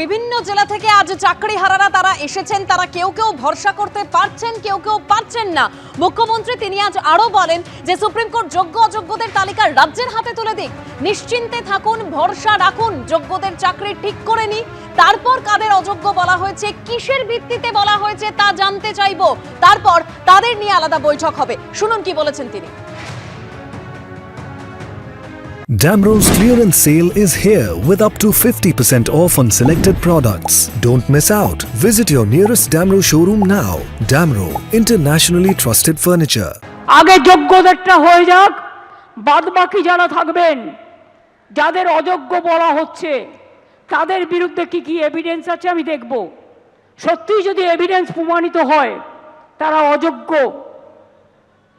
বিভিন্ন জেলা থেকে আজ চাকরিহারারা তারা এসেছেন, তারা কেউ কেউ ভরসা করতে পারছেন, কেউ কেউ পারছেন না। মুখ্যমন্ত্রী তিনি আজ আরো বলেন যে সুপ্রিম কোর্ট যোগ্য অযোগ্যদের তালিকা রাজ্যের হাতে তুলে দিক, নিশ্চিন্তে থাকুন, ভরসা রাখুন, যোগ্যদের চাকরি ঠিক করে নি, তারপর কাদের অযোগ্য বলা হয়েছে, কিসের ভিত্তিতে বলা হয়েছে তা জানতে চাইবো, তারপর তাদের নিয়ে আলাদা বৈঠক হবে। শুনুন কি বলেছেন তিনি। Damro's clearance sale is here with up to 50% off on selected products. Don't miss out. Visit your nearest Damro showroom now. Damro, internationally trusted furniture. আগে যোগ্যদেরটা হয়ে যাক, বাদ বাকি যারা থাকবেন, যাদের অযোগ্য বলা হচ্ছে তাদের বিরুদ্ধে কি কি এভিডেন্স আছে আমি দেখব। সত্যি যদি এভিডেন্স প্রমাণিত হয় তারা অযোগ্য,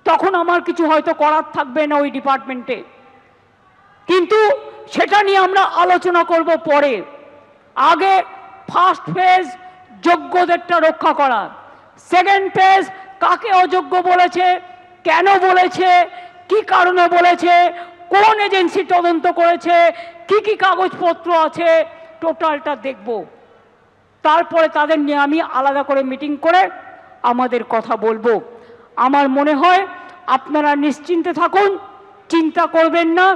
তখন আমার কিছু হয়তো করার থাকবে না ওই ডিপার্টমেন্টে, কিন্তু সেটা নিয়ে আমরা আলোচনা করব পরে। আগে ফার্স্ট ফেজ যোগ্যদেরটা রক্ষা করা, সেকেন্ড ফেজ কাকে অযোগ্য বলেছে, কেন বলেছে, কি কারণে বলেছে, কোন এজেন্সি তদন্ত করেছে, কি কি কাগজপত্র আছে, টোটালটা দেখব। তারপরে তাদের নিয়ে আমি আলাদা করে মিটিং করে আমাদের কথা বলবো। আমার মনে হয় আপনারা নিশ্চিন্তে থাকুন, চিন্তা করবেন না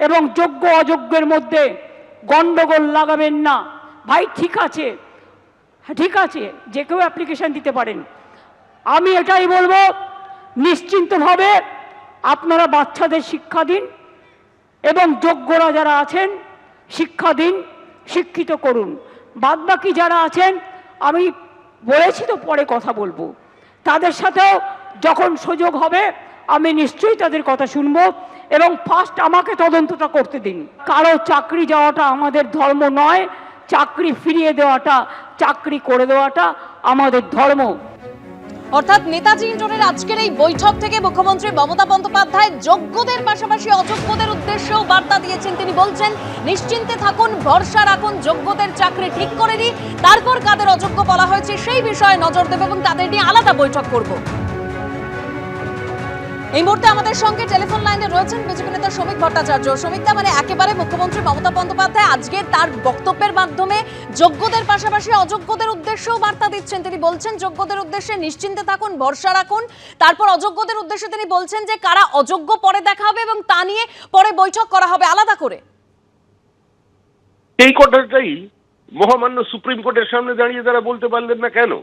এবং যোগ্য অযোগ্যের মধ্যে গন্ডগোল লাগাবেন না। ভাই ঠিক আছে, ঠিক আছে, যে কেউ অ্যাপ্লিকেশন দিতে পারেন। আমি এটাই বলবো, নিশ্চিন্তভাবে আপনারা বাচ্চাদের শিক্ষা দিন এবং যোগ্যরা যারা আছেন শিক্ষা দিন, শিক্ষিত করুন। বাদবাকি যারা আছেন আমি বলেছি তো পরে কথা বলবো, তাদের সাথেও যখন সুযোগ হবে আমি নিশ্চয়ই তাদের কথা শুনবো এবং ফার্স্ট আমাকে তদন্তটা করতে দিন। কারো চাকরি যাওয়াটা আমাদের ধর্ম নয়, চাকরি ফিরিয়ে দেওয়াটা, চাকরি করে দেওয়াটা আমাদের ধর্ম। অর্থাৎ নেতাজি ইন্ডোরের আজকের এই বৈঠক থেকে মুখ্যমন্ত্রী মমতা বন্দ্যোপাধ্যায় যোগ্যদের পাশাপাশি অযোগ্যদের উদ্দেশ্যেও বার্তা দিয়েছেন। তিনি বলছেন নিশ্চিন্তে থাকুন, ভরসা রাখুন, যোগ্যদের চাকরি ঠিক করে নি, তারপর কাদের অযোগ্য বলা হয়েছে সেই বিষয়ে নজর দেব এবং তাদের নিয়ে আলাদা বৈঠক করব। এই মুহূর্তে আমাদের সঙ্গে টেলিফোন লাইনে রয়েছেন বিজেপি নেতা শ্রমিক ভট্টাচার্য। শ্রমিকদা, মানে একেবারে মুখ্যমন্ত্রী মমতা বন্দ্যোপাধ্যায় আজকে তার বক্তব্যের মাধ্যমে যোগ্যদের পাশাপাশি অযোগ্যদের উদ্দেশ্যেও বার্তা দিচ্ছেন। তিনি বলছেন যোগ্যদের উদ্দেশ্যে নিশ্চিন্তে থাকুন, ভরসা রাখুন, তারপর অযোগ্যদের উদ্দেশ্যে তিনি বলছেন যে কারা অযোগ্য পরে দেখা হবে এবং তা নিয়ে পরে বৈঠক করা হবে আলাদা করে। এই কথাটাই মহামান্য সুপ্রিম কোর্টের সামনে দাঁড়িয়ে তারা বলতে পারলেন না কেন?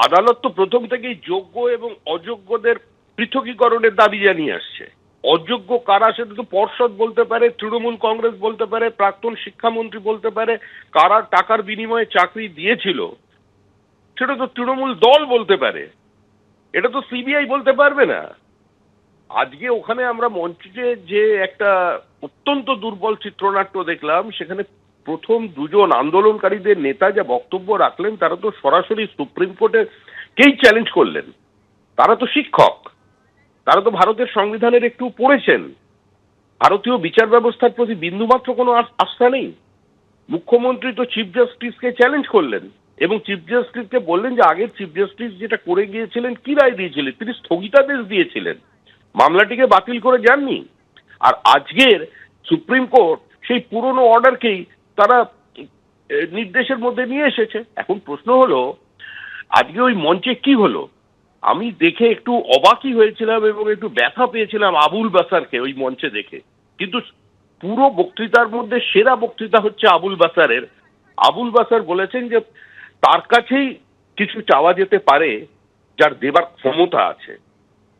আদালত তো প্রথম থেকেই যোগ্য এবং অযোগ্যদের পৃথকীকরণের দাবি জানিয়ে আসছে। অযোগ্য কারা সেটা তো পর্ষদ বলতে পারে, তৃণমূল কংগ্রেস বলতে পারে, প্রাক্তন শিক্ষামন্ত্রী বলতে পারে, কারা টাকার বিনিময়ে চাকরি দিয়েছিল সেটা তো তৃণমূল দল বলতে পারে, এটা তো সিবিআই বলতে পারবে না। আজকে ওখানে আমরা মঞ্চে যে একটা অত্যন্ত দুর্বল চিত্রনাট্য দেখলাম, সেখানে প্রথম দুজন আন্দোলনকারীদের নেতা যা বক্তব্য রাখলেন তারা তো সরাসরি সুপ্রিম কোর্টেকেই চ্যালেঞ্জ করলেন। তারা তো শিক্ষক, তারা তো ভারতের সংবিধানের একটু পড়েছেন, ভারতীয় বিচার ব্যবস্থার প্রতি বিন্দুমাত্র কোনো আস্থা নেই। মুখ্যমন্ত্রী তো চিফ জাস্টিসকে চ্যালেঞ্জ করলেন এবং চিফ জাস্টিসকে বললেন যে আগের চিফ জাস্টিস যেটা করে গিয়েছিলেন, কি রায় দিয়েছিলেন, তিনি স্থগিতাদেশ দিয়েছিলেন, মামলাটিকে বাতিল করে যাননি। আর আজকের সুপ্রিম কোর্ট সেই পুরনো অর্ডারকেই তারা নির্দেশের মধ্যে নিয়ে এসেছে। এখন প্রশ্ন হলো আজকে ওই মঞ্চে কি হলো? আমি দেখে একটু অবাকই হয়েছিলাম এবং একটু ব্যথা পেয়েছিলাম আবুল বাসারকে ওই মঞ্চে দেখে। কিন্তু পুরো বক্তৃতার মধ্যে সেরা বক্তৃতা হচ্ছে আবুল বাসারের। আবুল বাসার বলেছেন যে তার কাছেই কিছু চাওয়া যেতে পারে যার দেবার ক্ষমতা আছে,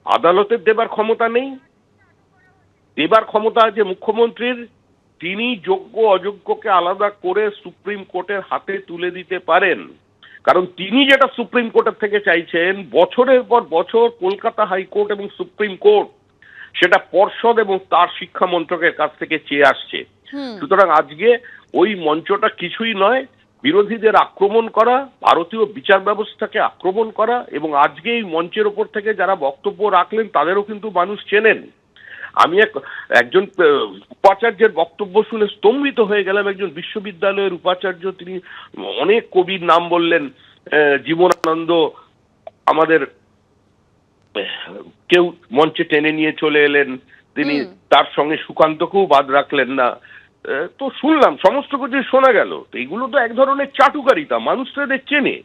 আদালতের দেবার ক্ষমতা নেই। দেবার ক্ষমতা আছে মুখ্যমন্ত্রীর, তিনি যোগ্য অযোগ্যকে আলাদা করে সুপ্রিম কোর্টের হাতে তুলে দিতে পারেন। কারণ তিনি যেটা সুপ্রিম কোর্টের থেকে চাইছেন, বছরের পর বছর কলকাতা হাইকোর্ট এবং সুপ্রিম কোর্ট সেটা পর্ষদ এবং তার শিক্ষা মন্ত্রকের কাছ থেকে চেয়ে আসছে। সুতরাং আজকে ওই মঞ্চটা কিছুই নয়, বিরোধীদের আক্রমণ করা, ভারতীয় বিচার ব্যবস্থাকে আক্রমণ করা। এবং আজকে এই মঞ্চের ওপর থেকে যারা বক্তব্য রাখলেন তাদেরও কিন্তু মানুষ চেনেন। আমি একজন উপাচার্যের বক্তব্য শুনে স্তম্ভিত হয়ে গেলাম। একজন বিশ্ববিদ্যালয়ের উপাচার্য, তিনি অনেক কবির নাম বললেন, জীবনানন্দ, আমাদের কেউ মঞ্চে টেনে নিয়ে চলে এলেন, তিনি তার সঙ্গে সুকান্তকেও বাদ রাখলেন না। তো শুনলাম, সমস্ত কিছু শোনা গেল, তো এগুলো তো এক ধরনের চাটুকারিতা, মানুষ তো এদের চেনে।